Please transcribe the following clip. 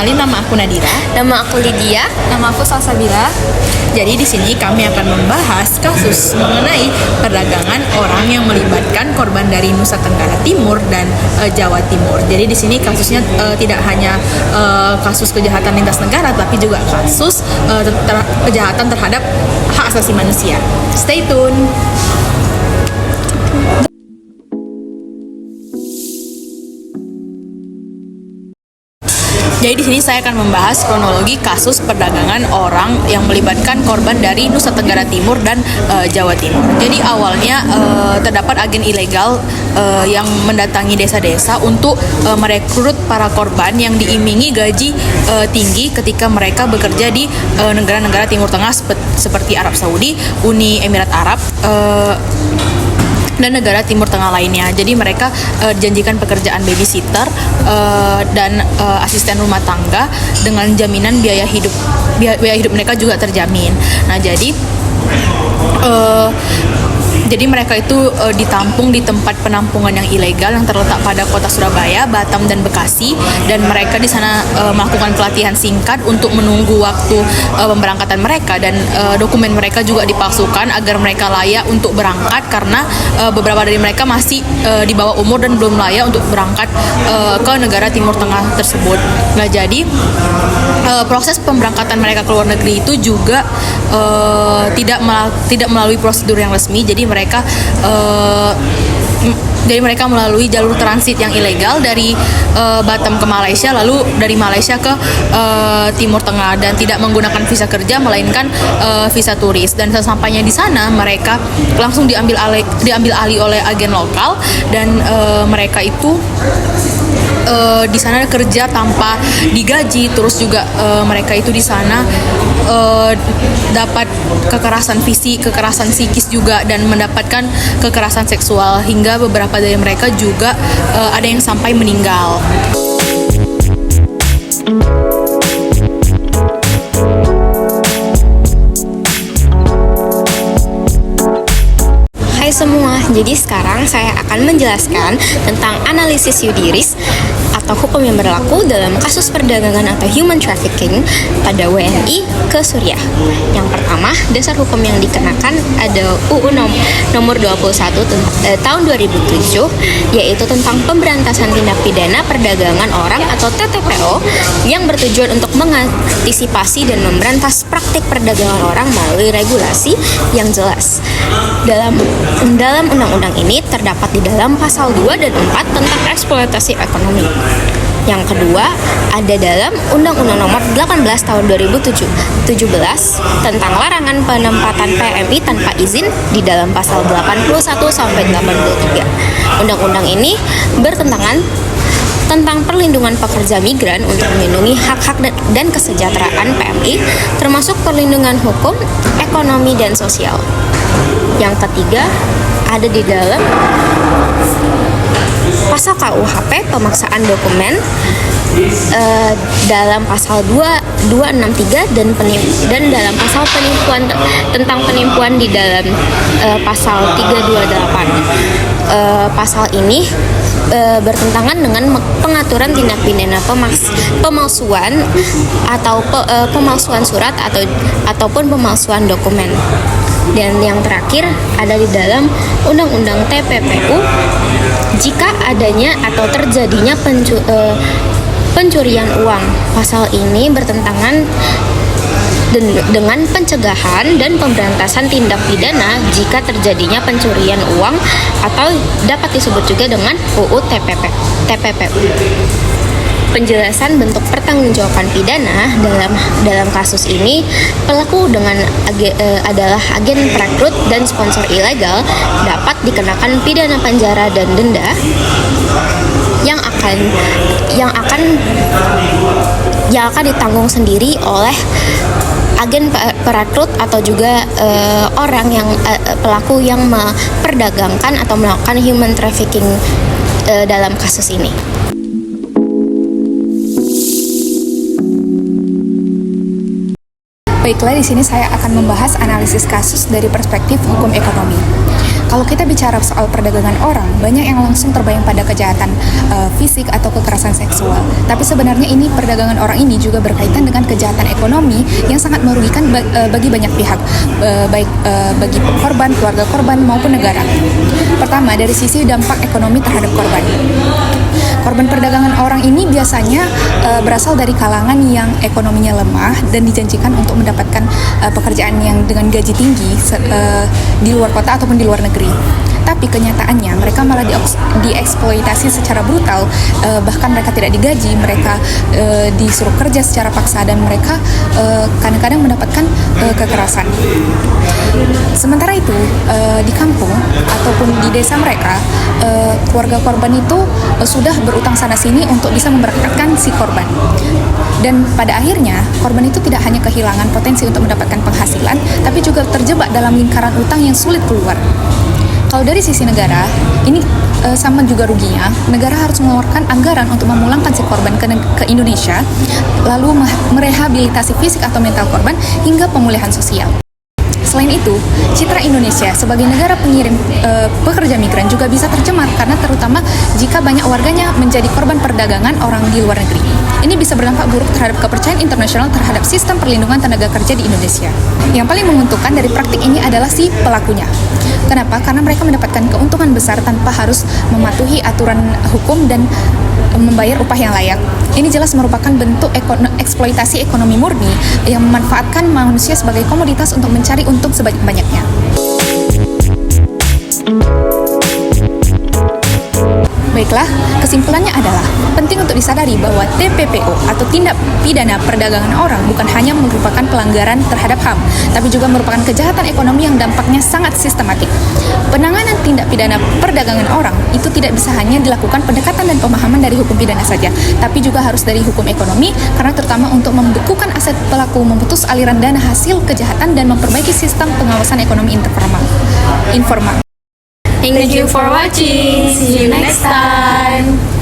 Kenalin, nama aku Nadira. Nama aku Lydia. Nama aku Salsabila. Jadi di sini kami akan membahas kasus mengenai perdagangan orang yang melibatkan korban dari Nusa Tenggara Timur dan Jawa Timur. Jadi di sini kasusnya tidak hanya kasus kejahatan lintas negara, tapi juga kasus kejahatan terhadap hak asasi manusia. Stay tune. Jadi di sini saya akan membahas kronologi kasus perdagangan orang yang melibatkan korban dari Nusa Tenggara Timur dan Jawa Timur. Jadi awalnya terdapat agen ilegal yang mendatangi desa-desa untuk merekrut para korban yang diimingi gaji tinggi ketika mereka bekerja di negara-negara Timur Tengah seperti Arab Saudi, Uni Emirat Arab, dan negara Timur Tengah lainnya. Jadi mereka dijanjikan pekerjaan babysitter dan asisten rumah tangga dengan jaminan biaya hidup mereka juga terjamin. Nah, jadi mereka itu ditampung di tempat penampungan yang ilegal yang terletak pada kota Surabaya, Batam, dan Bekasi, dan mereka di sana melakukan pelatihan singkat untuk menunggu waktu pemberangkatan mereka, dan dokumen mereka juga dipalsukan agar mereka layak untuk berangkat karena beberapa dari mereka masih di bawah umur dan belum layak untuk berangkat ke negara Timur Tengah tersebut. Nah, jadi proses pemberangkatan mereka ke luar negeri itu juga tidak melalui prosedur yang resmi. Jadi mereka melalui jalur transit yang ilegal dari Batam ke Malaysia, lalu dari Malaysia ke Timur Tengah, dan tidak menggunakan visa kerja melainkan visa turis. Dan sesampainya di sana mereka langsung diambil alih oleh agen lokal, dan mereka itu di sana kerja tanpa digaji. Terus juga mereka itu di sana dapat kekerasan fisik, kekerasan psikis juga, dan mendapatkan kekerasan seksual, hingga beberapa dari mereka juga ada yang sampai meninggal. Hai semua, jadi sekarang saya akan menjelaskan tentang analisis Yudiris atau hukum yang berlaku dalam kasus perdagangan atau human trafficking pada WNI ke Suriah. Yang pertama, dasar hukum yang dikenakan ada UU nomor 21 tahun 2007, yaitu tentang pemberantasan tindak pidana perdagangan orang atau TTPO yang bertujuan untuk mengantisipasi dan memberantas praktik perdagangan orang melalui regulasi yang jelas. Dalam undang-undang ini terdapat di dalam pasal 2 dan 4 tentang eksploitasi ekonomi. Yang kedua, ada dalam Undang-Undang Nomor 18 Tahun 2017 tentang larangan penempatan PMI tanpa izin di dalam pasal 81 sampai 83. Undang-undang ini bertentangan tentang perlindungan pekerja migran untuk melindungi hak-hak dan kesejahteraan PMI, termasuk perlindungan hukum, ekonomi, dan sosial. Yang ketiga, ada di dalam pasal KUHP pemaksaan dokumen dalam pasal 263 dan dalam pasal penipuan tentang penipuan di dalam pasal 328. Pasal ini bertentangan dengan pengaturan tindak pidana pemalsuan atau pemalsuan surat ataupun pemalsuan dokumen. Dan yang terakhir ada di dalam Undang-Undang TPPU, jika adanya atau terjadinya pencurian uang. Pasal ini bertentangan dengan pencegahan dan pemberantasan tindak pidana jika terjadinya pencurian uang, atau dapat disebut juga dengan UU TPPU. Penjelasan bentuk pertanggungjawaban pidana dalam kasus ini, pelaku adalah agen perekrut dan sponsor ilegal dapat dikenakan pidana penjara dan denda yang akan ditanggung sendiri oleh agen perekrut atau juga orang yang pelaku yang memperdagangkan atau melakukan human trafficking dalam kasus ini. Baiklah, di sini saya akan membahas analisis kasus dari perspektif hukum ekonomi. Kalau kita bicara soal perdagangan orang, banyak yang langsung terbayang pada kejahatan fisik atau kekerasan seksual. Tapi sebenarnya ini perdagangan orang ini juga berkaitan dengan kejahatan ekonomi yang sangat merugikan bagi banyak pihak, baik bagi korban, keluarga korban maupun negara. Pertama, dari sisi dampak ekonomi terhadap korban. Korban perdagangan orang ini biasanya berasal dari kalangan yang ekonominya lemah dan dijanjikan untuk mendapatkan pekerjaan yang dengan gaji tinggi di luar kota ataupun di luar negeri. Tapi kenyataannya mereka malah dieksploitasi secara brutal, bahkan mereka tidak digaji, mereka disuruh kerja secara paksa dan mereka kadang-kadang mendapatkan kekerasan. Sementara itu di kampung ataupun di desa mereka, keluarga korban itu sudah berutang sana sini untuk bisa memberangkatkan si korban. Dan pada akhirnya korban itu tidak hanya kehilangan potensi untuk mendapatkan penghasilan, tapi juga terjebak dalam lingkaran utang yang sulit keluar. Kalau dari sisi negara, ini sama juga ruginya. Negara harus mengeluarkan anggaran untuk memulangkan si korban ke Indonesia, lalu merehabilitasi fisik atau mental korban hingga pemulihan sosial. Selain itu, citra Indonesia sebagai negara pengirim pekerja migran juga bisa tercemar karena terutama jika banyak warganya menjadi korban perdagangan orang di luar negeri. Ini bisa berdampak buruk terhadap kepercayaan internasional terhadap sistem perlindungan tenaga kerja di Indonesia. Yang paling menguntungkan dari praktik ini adalah si pelakunya. Kenapa? Karena mereka mendapatkan keuntungan besar tanpa harus mematuhi aturan hukum dan membayar upah yang layak. Ini jelas merupakan bentuk eksploitasi ekonomi murni yang memanfaatkan manusia sebagai komoditas untuk mencari untung sebanyak-banyaknya. Baiklah, kesimpulannya adalah penting untuk disadari bahwa TPPO atau tindak pidana perdagangan orang bukan hanya merupakan pelanggaran terhadap HAM, tapi juga merupakan kejahatan ekonomi yang dampaknya sangat sistematik. Penanganan tindak pidana perdagangan orang itu tidak bisa hanya dilakukan pendekatan dan pemahaman dari hukum pidana saja, tapi juga harus dari hukum ekonomi, karena terutama untuk membekukan aset pelaku, memutus aliran dana hasil kejahatan, dan memperbaiki sistem pengawasan ekonomi informal. Thank you for watching. See you next time.